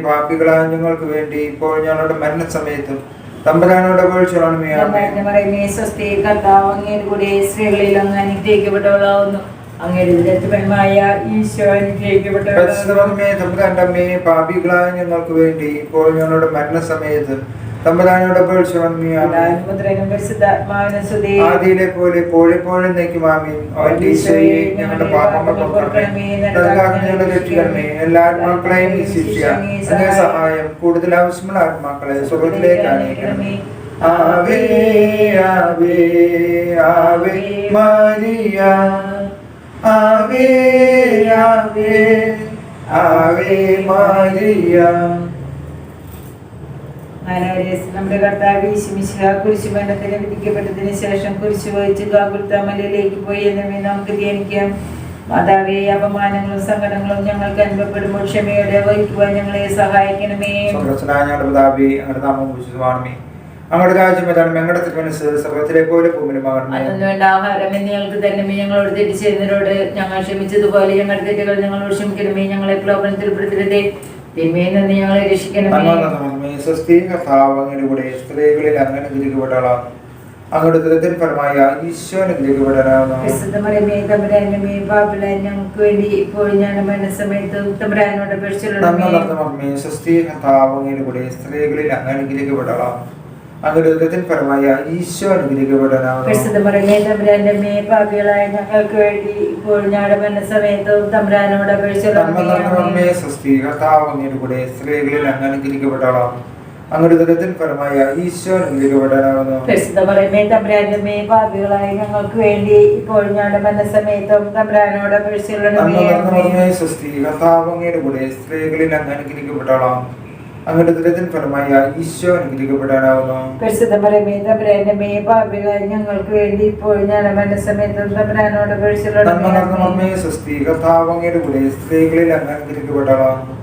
പാപികളായ ഞങ്ങൾക്ക് വേണ്ടി ഇപ്പോൾ ഞങ്ങളുടെ മരണസമയത്തും തമ്പുരാനോട് അപേക്ഷിക്കണമേ. ആമേൻ. മറിയമേ സ്വസ്തി കർത്താവ് അങ്ങയുടെ കൂടെ സ്ത്രീകളിൽ അങ്ങ് അനുഗ്രഹിക്കപ്പെട്ടവളാകുന്നു അങ്ങയുടെ ദരിദ്രമായ ഈശോ അനുഗ്രഹിക്കപ്പെട്ടവനാകുന്നു. പാപികളായ ഞങ്ങൾക്ക് വേണ്ടി ഇപ്പോൾ ഞങ്ങളുടെ മരണസമയത്ത് തമ്പുരാനോട് അപേക്ഷിക്കണമേ. ആമേൻ. ആദിയിലെ പോലെ എപ്പോഴും നീക്കും. ആമേൻ. ഞങ്ങളുടെ പാപങ്ങൾ പൊറുക്കണമേ. ഞങ്ങളെ രക്ഷിക്കണമേ. എല്ലാ ആത്മാക്കളെയും ശിക്ഷിക്കുക. അങ്ങേ സഹായം കൂടുതൽ ആവശ്യമുള്ള ആത്മാക്കളെ സ്വർഗ്ഗത്തിലേക്ക് അയക്കണമേ. ആവേ ആവേ ആവേ മരിയ ആവേ ആവേ ആവേ മരിയ. നമ്മുടെ കർത്താവ് യേശുമിശിഹാ കുരിശുമരണത്തിന് വിധിക്കപ്പെട്ടതിന് ശേഷം കുരിശ് വഹിച്ച് ഗോഗുൽത്താ മലയിലേക്ക് പോയി എന്നവയെ നമുക്ക് ധ്യാനിക്കാം. മാതാവേ, അപമാനങ്ങളും സങ്കടങ്ങളും ഞങ്ങൾക്ക് അനുഭവപ്പെടുമ്പോൾ ക്ഷമയോടെ വഹിക്കുവാൻ ഞങ്ങളെ സഹായിക്കണമേ. ഞങ്ങളുടെ പിതാവേ, അങ്ങയുടെ നാമം പൂജിതമാകണമേ. അങ്ങയുടെ രാജ്യം വരണമേ. അങ്ങയുടെ തിരുമനസ്സ് സ്വർഗ്ഗത്തിലെ പോലെ ഭൂമിയിലുമാകണമേ. അന്നു വേണ്ട ആഹാരം ഇന്ന് ഞങ്ങൾക്ക് തരണമേ. ഞങ്ങളോട് തെറ്റ് ചെയ്യുന്നവരോട് ഞങ്ങൾ ക്ഷമിച്ചതുപോലെ ഞങ്ങളുടെ തെറ്റുകൾ ഞങ്ങളോട് ക്ഷമിക്കണമേ. ഞങ്ങളെ പ്രലോഭനത്തിൽ ഉൾപ്പെടുത്തരുതേ, തിന്മയിൽ നിന്ന് ഞങ്ങളെ രക്ഷിക്കണമേ. സ്വസ്തി, കർത്താവ് അങ്ങയുടെ കൂടെ സ്ത്രീകളിൽ അങ്ങ് അനുഗ്രഹിക്കപ്പെട്ടവളാകുന്നു. അങ്ങയുടെ ഉദരത്തിൻ ഫലമായ ഈശോ അനുഗ്രഹിക്കപ്പെട്ടവനാകുന്നു. വിശുദ്ധമറിയമേ, തമ്പുരാന്റമ്മേ, പാപികളായ ഞങ്ങൾക്ക് വേണ്ടി ഇപ്പോഴും ഞങ്ങളുടെ മരണസമയത്ത് തമ്പുരാനോട് അപേക്ഷിച്ചുകൊള്ളണമേ. സ്വസ്തി, കർത്താവ് അങ്ങയുടെ കൂടെ സ്ത്രീകളിൽ അങ്ങ് അനുഗ്രഹിക്കപ്പെട്ടവളാകുന്നു. അങ്ങയുടെ ഉദരത്തിൻ ഫലമായ ഈശോ അനുഗ്രഹിക്കപ്പെട്ടവനാകുന്നു. വിശുദ്ധമറിയമേ, തമ്പുരാന്റമ്മേ, പാപികളായ ഞങ്ങൾക്ക് വേണ്ടി ഇപ്പോഴും ഞങ്ങളുടെ മരണസമയത്ത് തമ്പുരാനോട് അപേക്ഷിച്ചുകൊള്ളണമേ. സ്വസ്തി, കർത്താവ് അങ്ങയുടെ കൂടെ സ്ത്രീകളിൽ അങ്ങ് അനുഗ്രഹിക്കപ്പെട്ടവളാകുന്നു. അങ്ങയുടെ ഉദരത്തിൻ ഫലമായ ഈശോ അനുഗ്രഹിക്കപ്പെട്ടവനാകുന്നു. വിശുദ്ധമറിയമേ, തമ്പുരാന്റമ്മേ, പാപികളായ ഞങ്ങൾക്ക് വേണ്ടി ഇപ്പോഴും ഞങ്ങളുടെ മരണസമയത്തും തമ്പുരാനോട് അപേക്ഷിച്ചുകൊള്ളണമേ. സ്വസ്തി, കർത്താവ് അങ്ങയുടെ കൂടെ സ്ത്രീകളിൽ അങ്ങ് അനുഗ്രഹിക്കപ്പെട്ടവളാകുന്നു. അങ്ങയുടെ ഉദരത്തിൻ ഫലമായ ഈശോ അനുഗ്രഹിക്കപ്പെട്ടവനാകുന്നു. വിശുദ്ധമറിയമേ, തമ്പുരാന്റമ്മേ, പാപികളായ ഞങ്ങൾക്ക് വേണ്ടി ഇപ്പോഴും ഞങ്ങളുടെ മരണസമയത്തും തമ്പുരാനോട് അപേക്ഷിച്ചുകൊള്ളണമേ. സ്വസ്തി, കർത്താവ് അങ്ങയുടെ കൂടെ സ്ത്രീകളിൽ അങ്ങ് അനുഗ്രഹിക്കപ്പെട്ടവളാകുന്നു.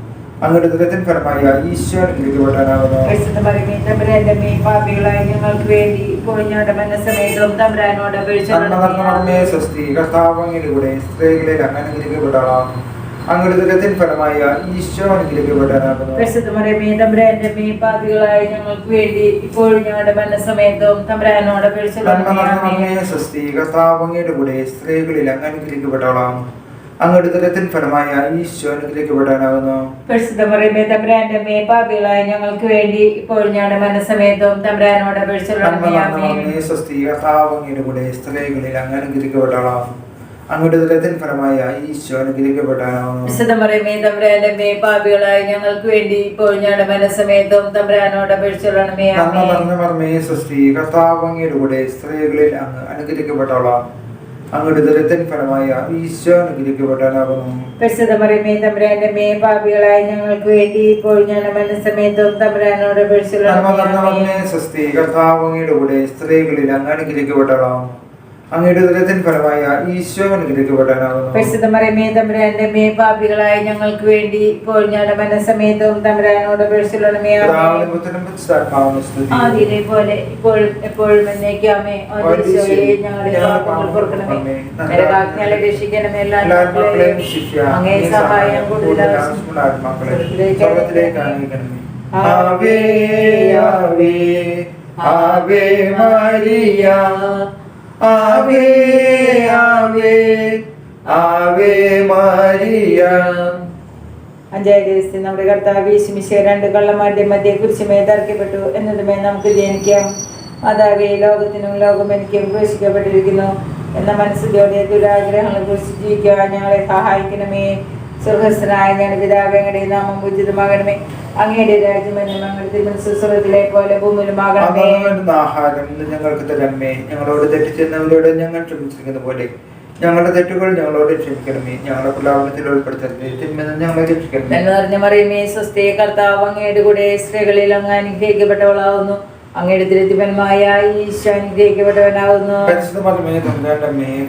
അങ്ങയുടെ ഉദരത്തിൻ ഫലമായ ഈശോ അനുഗ്രഹിക്കപ്പെട്ടവനാകുന്നു. വിശുദ്ധമറിയമേ, തമ്പുരാന്റമ്മേ, പാപികളായ ഞങ്ങൾക്ക് വേണ്ടി ഇപ്പോഴും ഞങ്ങളുടെ മരണസമയത്തും തമ്പുരാനോട് അപേക്ഷിച്ചുകൊള്ളണമേ. സ്വസ്തി, കർത്താവ് അങ്ങയുടെ കൂടെ സ്ത്രീകളിൽ അങ്ങ് അനുഗ്രഹിക്കപ്പെട്ടവളാകുന്നു. അങ്ങയുടെ ഉദരത്തിൻ ഫലമായ ഈശോ അനുഗ്രഹിക്കപ്പെട്ടവനാകുന്നു. വിശുദ്ധമറിയമേ, തമ്പുരാന്റമ്മേ, പാപികളായ ഞങ്ങൾക്ക് വേണ്ടി ഇപ്പോഴും ഞങ്ങളുടെ മരണസമയത്തും തമ്പുരാനോട് അപേക്ഷിച്ചുകൊള്ളണമേ. സ്വസ്തി, കർത്താവ് അങ്ങയുടെ കൂടെ സ്ത്രീകളിൽ അങ്ങ് അനുഗ്രഹിക്കപ്പെട്ടവളാകുന്നു. അങ്ങയുടെ ഉദരത്തിൻ ഫലമായ ഈശോ അനുഗ്രഹിക്കപ്പെട്ടവനാകുന്നു. വിശുദ്ധമറിയമേ, തമ്പുരാന്റമ്മേ, പാപികളായ ഞങ്ങൾക്ക് വേണ്ടി ഇപ്പോഴും ഞങ്ങളുടെ മരണസമയത്തും തമ്പുരാനോട് അപേക്ഷിച്ചുകൊള്ളണമേ. സ്വസ്തി, കർത്താവ് അങ്ങയുടെ കൂടെ സ്ത്രീകളിൽ അങ്ങ് അനുഗ്രഹിക്കപ്പെട്ടവളാകുന്നു. അങ്ങയുടെ ഉദരത്തിൻ ഫലമായ ഈശോ അനുഗ്രഹിക്കപ്പെട്ടവനാകുന്നു. വിശുദ്ധമറിയമേ, തമ്പുരാന്റമ്മേ, പാപികളായ ഞങ്ങൾക്ക് വേണ്ടി ഇപ്പോഴും ഞങ്ങളുടെ മരണസമയത്തും തമ്പുരാനോട് അപേക്ഷിച്ചുകൊള്ളണമേ. സ്വസ്തി, കർത്താവ് അങ്ങയുടെ കൂടെ സ്ത്രീകളിൽ അങ്ങ് അനുഗ്രഹിക്കപ്പെട്ടവളാകുന്നു. അങ്ങയുടെ ഉദരത്തിൻ ഫലമായ ഈശോ അനുഗ്രഹിക്കപ്പെട്ടവനാകുന്നു. വിശുദ്ധമറിയമേ, തമ്പുരാന്റമ്മേ, പാപികളായ ഞങ്ങൾക്ക് വേണ്ടി ഇപ്പോഴും ഞങ്ങളുടെ മരണസമയത്തും തമ്പുരാനോട് അപേക്ഷിച്ചുകൊള്ളണമേ. സ്വസ്തി, കർത്താവ് അങ്ങയുടെ കൂടെ സ്ത്രീകളിൽ അങ്ങ് അനുഗ്രഹിക്കപ്പെട്ടവളാകുന്നു. അങ്ങയുടെ ഉദരത്തിൻ ഫലമായ ഈശോ അനുഗ്രഹിക്കപ്പെട്ടവനാകുന്നു. വിശുദ്ധമറിയമേ, തമ്പുരാന്റമ്മേ, പാപികളായ ഞങ്ങൾക്ക് വേണ്ടി ഇപ്പോഴും ഞങ്ങളുടെ മരണസമയത്തും തമ്പുരാനോട് അപേക്ഷിച്ചുകൊള്ളണമേ. ആദിയിലെ പോലെ ഇപ്പോഴും എപ്പോഴും എന്നേക്കും ആമേൻ. ഞങ്ങളുടെ പാപങ്ങൾ പൊറുക്കണമേ, നരകാഗ്നിയാലെ രക്ഷിക്കണമേ. അങ്ങേ സഹായം കൂടുതൽ ആവേ ആവേ ആവേ മരിയ, ആവേ ആവേ ആവേ മരിയ. അഞ്ചാം ദിവസം നമ്മുടെ കർത്താവ് യേശുമിശിഹാ രണ്ട് കള്ളന്മാരുടെ മധ്യേ കുരിശുമേൽ തറയ്ക്കപ്പെട്ടു എന്നതുമേ നമുക്ക് ധ്യാനിക്കാം. മാതാവേ, ലോകത്തിനും ലോകം എനിക്കും ക്രൂശിക്കപ്പെട്ടിരിക്കുന്നു എന്ന മനസ്സിലൂടെ ദുരാഗ്രഹങ്ങളെ കുറിച്ച് ജീവിക്കുവാൻ ഞങ്ങളെ സഹായിക്കണമേ. സ്വർഗസ്ഥനായ ഞങ്ങളുടെ പിതാവേ, അങ്ങയുടെ നാമം പൂജിതമാകണമേ. അങ്ങയുടെ രാജ്യം എന്നും അങ്ങയുടെ തിരുമനസ്സ് സ്വർഗ്ഗത്തിലെ പോലെ ഭൂമിയിലുമാകണമേ. ആഹാരം ഇന്ന് ഞങ്ങൾക്ക് തരണമേ. ഞങ്ങളോട് തെറ്റ് ചെയ്യുന്നവരോട് ഞങ്ങൾ ക്ഷമിച്ചിരിക്കുന്ന പോലെ ഞങ്ങളുടെ തെറ്റുകൾ ഞങ്ങളോട് ക്ഷമിക്കണമേ. ഞങ്ങളുടെ പ്രലോഭനത്തിൽ ഉൾപ്പെടുത്തരുതേ, തിന്മയിൽ നിന്ന് ഞങ്ങളെ രക്ഷിക്കണമേ. നന്മ നിറഞ്ഞ മറിയമേ, സ്വസ്തി, കർത്താവ് അങ്ങയുടെ കൂടെ സ്ത്രീകളിൽ അങ്ങ് അനുഗ്രഹിക്കപ്പെട്ടവളാവുന്നു. അങ്ങയുടെ തിരുത്തിഫലമായ ഈശോ അനുഗ്രഹിക്കപ്പെട്ടവനാകുന്നു.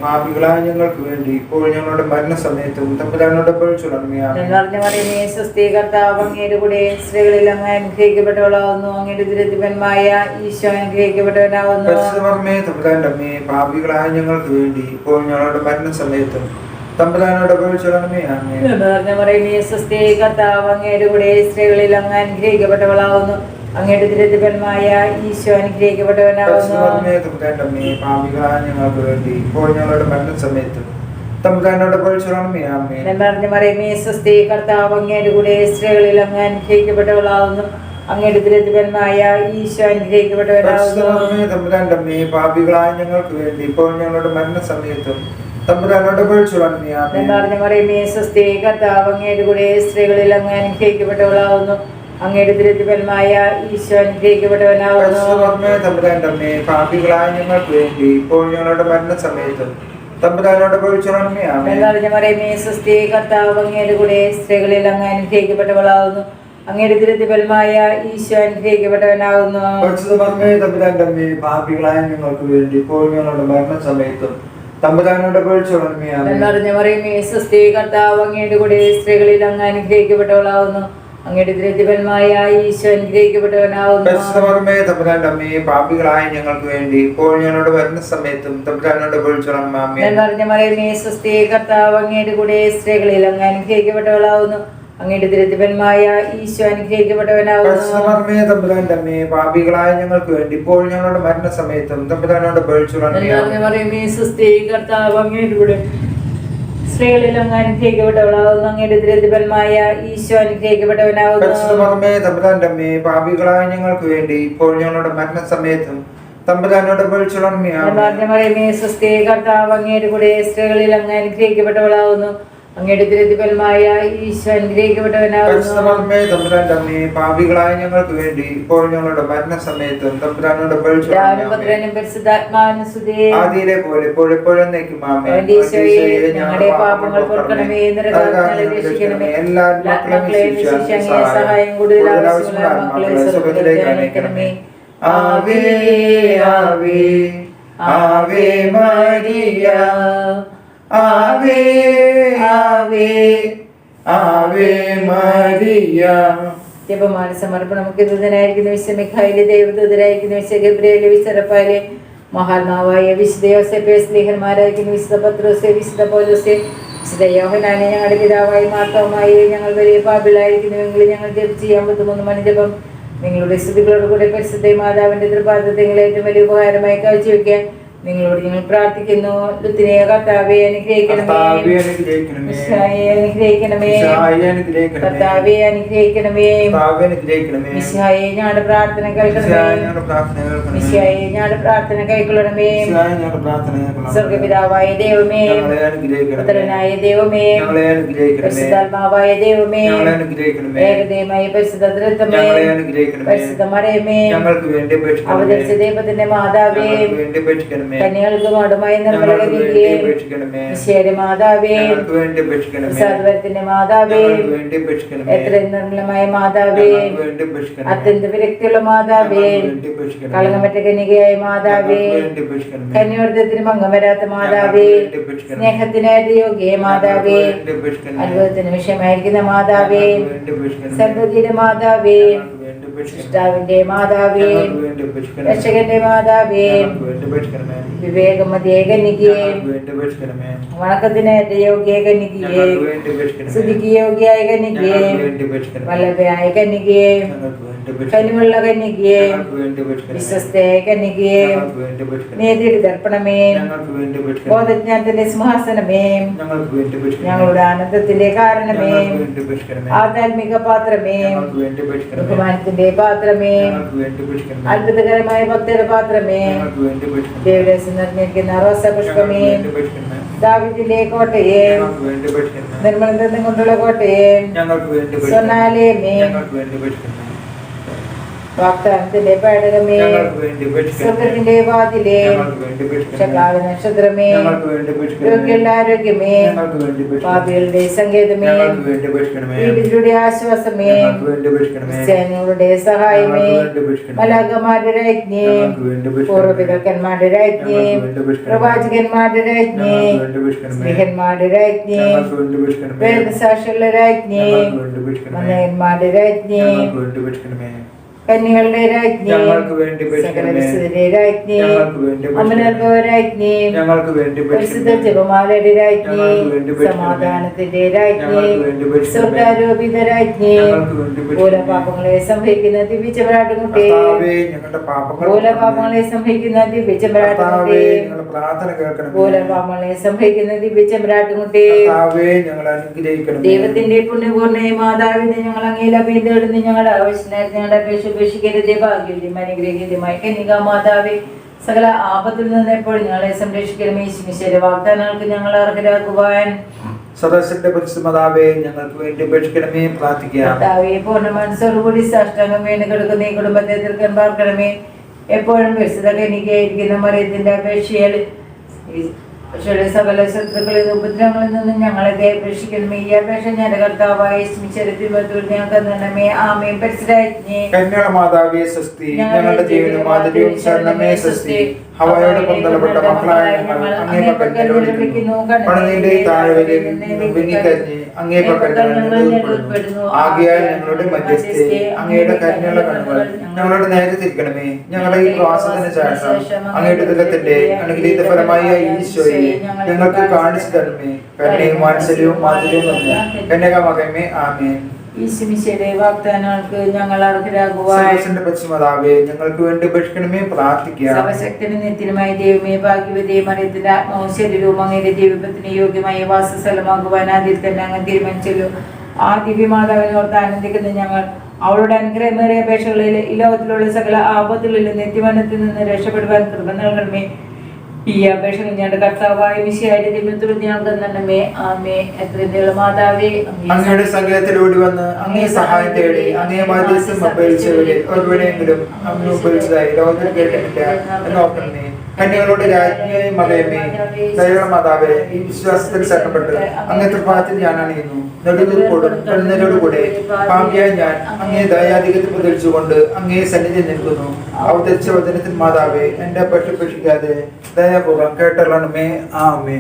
പാപികളായ ഞങ്ങൾക്ക് വേണ്ടി ഇപ്പോൾ ഞങ്ങളുടെ മരണസമയത്തും തമ്പുരാനോട് അപേക്ഷിച്ചുകൊള്ളണമേ. മറിയമേ, സ്വസ്തി, കർത്താവ് അങ്ങയുടെ കൂടെ സ്ത്രീകളിൽ അങ്ങ് അനുഗ്രഹിക്കപ്പെട്ടവളാകുന്നു. അങ്ങയുടെ തിരുത്തിഫലമായ ഈശോ അനുഗ്രഹിക്കപ്പെട്ടവനാകുന്നു. തമ്പുരാന്റമ്മേ, പാപികളായ ഞങ്ങൾക്ക് വേണ്ടി ഇപ്പോൾ ഞങ്ങളുടെ മരണസമയത്തും തമ്പുരാനോട് അപേക്ഷിച്ചുകൊള്ളണമേ. മറിയമേ, സ്വസ്തി, കർത്താവ് അങ്ങയുടെ കൂടെ സ്ത്രീകളിൽ അങ്ങ് അനുഗ്രഹിക്കപ്പെട്ടവളാകുന്നു. അങ്ങയുടെ തിരുത്തിഫലമായ ഈശോ അനുഗ്രഹിക്കപ്പെട്ടവനാകുന്നു. പാപികളായ ഞങ്ങൾക്ക് വേണ്ടി ഇപ്പോൾ ഞങ്ങളുടെ മരണസമയത്തും തമ്പുരാനോട് അപേക്ഷിച്ചുകൊള്ളണമേ. മറിയമേ, സ്വസ്തി, കർത്താവ് അങ്ങയുടെ കൂടെ സ്ത്രീകളിൽ അങ്ങ് അനുഗ്രഹിക്കപ്പെട്ടവളാകുന്നു. അങ്ങയുടെ തിരുത്തിഫലമായ ഈശോ അനുഗ്രഹിക്കപ്പെട്ടവനാകുന്നു. തമ്പുരാന്റമ്മേ, പാപികളായ ഞങ്ങൾക്ക് വേണ്ടി ഇപ്പോൾ ഞങ്ങളുടെ മരണസമയത്തും തമ്പുരാനോട് അപേക്ഷിച്ചുകൊള്ളണമേ. മറിയമേ, സ്വസ്തി, കർത്താവ് അങ്ങയുടെ കൂടെ സ്ത്രീകളിൽ അങ്ങ് അനുഗ്രഹിക്കപ്പെട്ടവളാകുന്നു. അങ്ങയുടെ തിരുത്തിഫലമായ ഈശോ അനുഗ്രഹിക്കപ്പെട്ടവനാകുന്നു. തമ്പുരാന്റമ്മേ, പാപികളായ ഞങ്ങൾക്ക് വേണ്ടി ഇപ്പോൾ ഞങ്ങളുടെ മരണസമയത്തും തമ്പുരാനോട് അപേക്ഷിച്ചുകൊള്ളണമേ. മറിയമേ, സ്വസ്തി, കർത്താവ് അങ്ങയുടെ കൂടെ സ്ത്രീകളിൽ അങ്ങ് അനുഗ്രഹിക്കപ്പെട്ടവളാകുന്നു. അങ്ങയുടെ തിരുത്തിഫലമായ ഈശോ അനുഗ്രഹിക്കപ്പെട്ടവനാകുന്നു. തമ്പുരാന്റമ്മേ, പാപികളായ ഞങ്ങൾക്ക് വേണ്ടി ഇപ്പോൾ ഞങ്ങളുടെ മരണസമയത്തും തമ്പുരാനോട് പേടിച്ചോളണമേ. എന്നറിഞ്ഞ മറിയമേ സ്വസ്തി, കർത്താവ് അങ്ങയുടെ കൂടെ സ്ത്രീകളിൽ അങ്ങ് അനുഗ്രഹിക്കപ്പെട്ടവളാവുന്നു. അങ്ങയുടെ ദരിദ്രഫലമായ ഈശോ അനുഗ്രഹിക്കപ്പെട്ടവനാവുന്നു. തമ്പുരാന്റെ അമ്മയെ, പാപികളായ ഞങ്ങൾക്ക് വേണ്ടി ഇപ്പോൾ ഞങ്ങളുടെ വരുന്ന സമയത്തും തമ്പുരാനോട് പേടിച്ചോളണമേ. എന്നറിഞ്ഞ മറിയമേ സ്വസ്തി, കർത്താവ് അങ്ങയുടെ കൂടെ സ്ത്രീകളിൽ അങ്ങ് അനുഗ്രഹിക്കപ്പെട്ടവളാവുന്നു. അങ്ങയുടെ ദരിദ്രഫലമായ ഈശോ അനുഗ്രഹിക്കപ്പെട്ടവനാവുന്നു. തമ്പുരാന്റെ അമ്മയെ, പാപികളായ ഞങ്ങൾക്ക് വേണ്ടി ഇപ്പോൾ ഞങ്ങളുടെ മരണസമയത്തും തമ്പുരാനോട് പേടിച്ചോളണമേ. മറിയമേ സ്വസ്തി, കർത്താവ് അങ്ങയുടെ കൂടെ സ്ത്രീകളിൽ അങ്ങ് അനുഗ്രഹിക്കപ്പെട്ടവളാവുന്നു. അങ്ങയുടെ ദരിദ്രഫലമായ ഈശോ അനുഗ്രഹിക്കപ്പെട്ടവനാവുന്നു. തമ്പുരാന്റെ അമ്മയെ, പാപികളായ ഞങ്ങൾക്ക് വേണ്ടി ഇപ്പോൾ ഞങ്ങളുടെ മരണസമയത്തും തമ്പുരാനോട് പേടിച്ചോളണമേ. മറിയമേ സ്വസ്തി, കർത്താവ് അങ്ങയുടെ കൂടെ സ്ത്രീകളിൽ അങ്ങ് അനുഗ്രഹിക്കപ്പെട്ടവളാവുന്നു. അങ്ങയുടെ ദരിദ്രഫലമായ ഈശോ അനുഗ്രഹിക്കപ്പെട്ടവനാവുന്നു. തമ്പുരാന്റെ അമ്മയെ, പാപികളായ ഞങ്ങൾക്ക് വേണ്ടി ഇപ്പോൾ ഞങ്ങളുടെ മരണസമയത്തും തമ്പുരാനോട് ആദിയിലെ പോലെ ഇപ്പോഴെപ്പോഴും ഞങ്ങളുടെ പാപങ്ങൾ പൊറുക്കണമേ, രക്ഷിക്കണമേ. എല്ലാ മക്കളെയും സഹായം കൂടുതൽ ആവശ്യമുള്ള ആവേ ആവേ ആവേ മരിയ, ആവേ ആവേ ആവേ മരിയ. ജപമാല സമർപ്പണം. നമുക്ക് ദൂതനായിരിക്കുന്ന വിശുദ്ധ മിഖായേലേ, ദൈവദൂതനായിരിക്കുന്ന വിശുദ്ധ ഗബ്രിയേലേ, വിശുദ്ധ റഫായേലേ, മഹാത്മാവായ വിശുദ്ധ യോസേപ്പേ, സ്ലീഹന്മാരായിരിക്കുന്ന വിശുദ്ധ പത്രോസേ, വിശുദ്ധ പൗലോസേ, വിശുദ്ധ യോഹന്നാനേ, ഞങ്ങളുടെ പിതാവായി മാർത്തോമായി, ഞങ്ങൾ വലിയ പാപികളായിരിക്കുന്നുവെങ്കിൽ ഞങ്ങൾ ജപിച്ച് ചെയ്യാൻ 33 മണിജപം നിങ്ങളുടെ സ്തുതികളോട് കൂടെ പരിശുദ്ധ മാതാവിന്റെ തൃപാദത്തെ ഏറ്റവും വലിയ ഉപകാരമായി കാഴ്ചവെക്കാൻ നിങ്ങളോട് ഞങ്ങൾ പ്രാർത്ഥിക്കുന്നു. ലുത്തിനെ കർത്താവെ അനുഗ്രഹിക്കണമേ, മിശിഹായെ അനുഗ്രഹിക്കണമേ, കർത്താവെ അനുഗ്രഹിക്കണമേ, മിശിഹായെ ഞങ്ങളുടെ പ്രാർത്ഥന കേൾക്കണമേ, മിശിഹായെ ഞങ്ങളുടെ പ്രാർത്ഥന കൈക്കൊള്ളണമേ. സ്വർഗപിതാവായ ദൈവമേ, പുത്രനായ ദൈവമേ, പരിശുദ്ധാത്മാവായ ദൈവമേ, ഏകദൈവമായ പരിശുദ്ധ ത്രിത്വമേ, പരിശുദ്ധ മറിയമേ, അവതരിച്ച ദൈവത്തിന്റെ മാതാവേ, കന്യകൾക്ക് മാടുമായി നിർമ്മലകനികേ, ഈശോയുടെ മാതാവേ, സാധുവരത്തിന്റെ മാതാവേ, എത്രയും നിർമ്മലമായ മാതാവേ, അത്യന്ത വിരക്തിയുള്ള മാതാവേ, കളങ്കമറ്റ കന്യകയായ മാതാവേ, കന്യോർദ്ദത്തിന് ഭംഗം വരാത്ത മാതാവേ, സ്നേഹത്തിനായിട്ട് യോഗ്യ മാതാവേ, അത്ഭുതത്തിന് വിഷയമായിരിക്കുന്ന മാതാവേ, സദ്ബുദ്ധിയുടെ മാതാവേ, സൃഷ്ടാവിന്റെ മാതാവേ, രക്ഷകന്റെ മാതാവേ, വിവേകമതിയെ കന്യകേ, വണക്കത്തിനേറ്റ യോഗ്യ കന്യകേ, സ്തുതിക്ക് യോഗ്യായ കന്യകേ, വല്ലഭയായ കന്യകേ, കനിവുള്ള കന്യകേ, വിശ്വസ്തയായ കന്യകേ, നീതിയുടെ ദർപ്പണമേ, ബോധജ്ഞാനത്തിന്റെ സിംഹാസനമേ, ഞങ്ങളുടെ ആനന്ദത്തിന്റെ കാരണമേ, ആധ്യാത്മിക പാത്രമേ, ബഹുമാനത്തിന്റെ പാത്രമേ, അത്ഭുതകരമായ ഭക്തിയുടെ പാത്രമേ, ദേവരസം നിറഞ്ഞിരിക്കുന്ന റോസപുഷ്പമേ, ദാവീദിന്റെ കോട്ടയെ, നിർമ്മലം കൊണ്ടുള്ള കോട്ടയെ, സ്വർണ്ണാലയമേ, വാഗ്ദാനത്തിന്റെ പേടകമേ, സ്വർഗത്തിന്റെ വാതിലേ, ശകാല നക്ഷത്രമേ, രോഗികളുടെ ആരോഗ്യമേ, പാപികളുടെ സങ്കേതമേ, പീഡിതരുടെ ആശ്വാസമേ, സേനകളുടെ സഹായമേ, മലാഖമാരുടെ രാജ്ഞി, പൂർവ്വപിതാക്കന്മാരുടെ രാജ്ഞി, പ്രവാചകന്മാരുടെ രാജ്ഞി, സ്നേഹന്മാരുടെ രാജ്ഞി, വേദസാക്ഷികളുടെ രാജ്ഞി, മന്നയന്മാരുടെ രാജ്ഞി, കന്യകളുടെ രാജ്ഞി, സകലവിശുദ്ധരുടെ രാജ്ഞി, അമലോത്ഭവ രാജ്ഞി, പരിശുദ്ധ ജപമാലയുടെ രാജ്ഞി, സമാധാനത്തിന്റെ രാജ്ഞി, സ്വർഗാരോപിത രാജ്ഞി, മൂലപാപങ്ങളെ സംഭവിക്കുന്ന ദിവ്യചമരാട്ടുകുട്ടി, മൂലപാപങ്ങളെ സംഭവിക്കുന്ന ദിവ്യചമരാട്ടുകുട്ടി, മൂലപാപങ്ങളെ സംഭവിക്കുന്ന ദിവ്യചമരാട്ടുകുട്ടി, ദൈവത്തിന്റെ പുണ്യപൂർണ്ണ മാതാവിനെ ഞങ്ങൾ അങ്ങയിൽ അഭിനന്ദിടുന്നു. ഞങ്ങളുടെ ആവശ്യമായിരുന്നു ഞങ്ങളുടെ അപേക്ഷ ഉപേക്ഷിക്കരുതേ. ഭാഗ്യവതിയും അനുഗ്രഹീതയുമായ കന്യകാ മാതാവേ, സകല ആപത്തിൽ നിന്ന് എപ്പോഴും ഞങ്ങളെ സംരക്ഷിക്കണമേ. ഈശോയുടെ വാഗ്ദാനങ്ങൾക്ക് ഞങ്ങൾ അർഹരാക്കുവാൻ സദസ്സിന്റെ പരിശുദ്ധമാതാവേ, ഞങ്ങൾക്ക് വേണ്ടി അപേക്ഷിക്കണമേ. പ്രാർത്ഥിക്കാം. പൂർണ്ണ മനസ്സോടുകൂടി സാഷ്ടാംഗം വീണ് കിടക്കുന്ന ഈ കുടുംബത്തെ തീർക്കാൻ പാർക്കണമേ. എപ്പോഴും വിശുദ്ധ കന്യകയായിരിക്കുന്ന മറിയത്തിന്റെ അപേക്ഷയിൽ സകല ശത്രുക്കളിൽ ഉപദ്രവങ്ങളിൽ നിന്നും ഞങ്ങളെ രക്ഷിക്കണമേ. ഈ അപേക്ഷ ഞാൻ കർത്താവായ ഞങ്ങൾക്ക് തരണമേ. ആമേൻ. പരിശുദ്ധരാജ്ഞി, കന്യകമാതാവേ സ്വസ്തി, ഞങ്ങളുടെ ജീവിതം മാധുര്യവും ശരണമേ സ്വസ്തി. ഹവായോട് കൊന്തലപ്പെട്ട മക്കളായ ഞങ്ങൾ അങ്ങേ പക്കൽ നിലവിളിക്കുന്നു. പണിനീന്റെ താഴ്വരയിൽ നിന്നും വിങ്ങിക്കരിഞ്ഞ് അങ്ങേ പക്കൽ ഞങ്ങൾ ഉൾപ്പെടുന്നു. ആകയാൽ ഞങ്ങളുടെ മധ്യസ്ഥെ അങ്ങയുടെ കരുണയുള്ള കണ്ണുകൾ ഞങ്ങളോട് നേരെ തിരിക്കണമേ. ഞങ്ങളുടെ ഈ പ്രവാസത്തിന് ശേഷം അങ്ങയുടെ ദുരിതത്തിന്റെ അനുഗ്രഹീത ഫലമായ ഈശോയെ ഞങ്ങൾക്ക് കാണിച്ചു തരണമേ. കരുണയും വാത്സല്യവും മാധുര്യവും കന്യകമകമേ. ആമേൻ. ഈശോയുടെ വാഗ്ദാനങ്ങൾക്ക് ഞങ്ങൾ അർഹരാകുവാൻ പശ്ചിമതാവേ ഞങ്ങൾക്ക് വേണ്ടി ഉപേക്ഷിക്കണമേ. പ്രാർത്ഥിക്കുക. സർവശക്തനും നിത്യനുമായ ദൈവമേ, ഭാഗ്യവതിയെ മറിയത്തിന്റെ ആത്മാവും ശരീരവും അങ്ങയുടെ ദൈവത്തിന് യോഗ്യമായ വാസസ്ഥലമാകുവാൻ അതിൽ തന്നെ അങ്ങ് തീരുമാനിച്ചല്ലോ. ആ ദിവ്യമാതാവിനെ ഓർത്ത് ആനന്ദിക്കുന്ന ഞങ്ങൾ അവളുടെ അനുഗ്രഹമേറിയ അപേക്ഷകളിൽ ഈ ലോകത്തിലുള്ള സകല ആപത്തുകളിലും നിത്യമരണത്തിൽ നിന്ന് രക്ഷപ്പെടുവാൻ കൃപ നൽകണമേ. ഈ അപേക്ഷകൾ ഞങ്ങളുടെ കർത്താവായ മിശിഹായുടെ ദിവ്യത്തിൽ ഞങ്ങൾക്ക് തരണമേ. ആമേ. എത്രയുള്ള മാതാവേ, അങ്ങയുടെ സംഗീതത്തിലൂടെ വന്ന് അങ്ങേ സഹായം തേടി അങ്ങേ മധ്യസ്ഥം അപേക്ഷിച്ചവരിൽ ഒരുവരെങ്കിലും അങ്ങ് ഉപയോഗിച്ചതായി ലോകത്തിൽ കേട്ടിട്ടില്ല എന്ന് ഓർക്കണമേ. കന്യകളുടെ രാജ്ഞിയായ മകയമേ, ദയയുള്ള മാതാവേ, ഈ വിശ്വാസത്തിൽ ശരണപ്പെട്ട് അങ്ങേ തൃപ്പാദത്തിൽ ഞാൻ അണിയുന്നു. നെടുകൂടെ പാമ്പിയായി ഞാൻ അങ്ങേ ദയാധികത്തിൽ പ്രതീക്ഷിച്ചുകൊണ്ട് അങ്ങേ സന്നിധി നിൽക്കുന്നു. അവതരിച്ച വചനത്തിൽ മാതാവേ, എന്റെ പക്ഷിപ്പിക്കാതെ ദയാപൂർവം കേട്ടള്ളണമേ. ആമേ.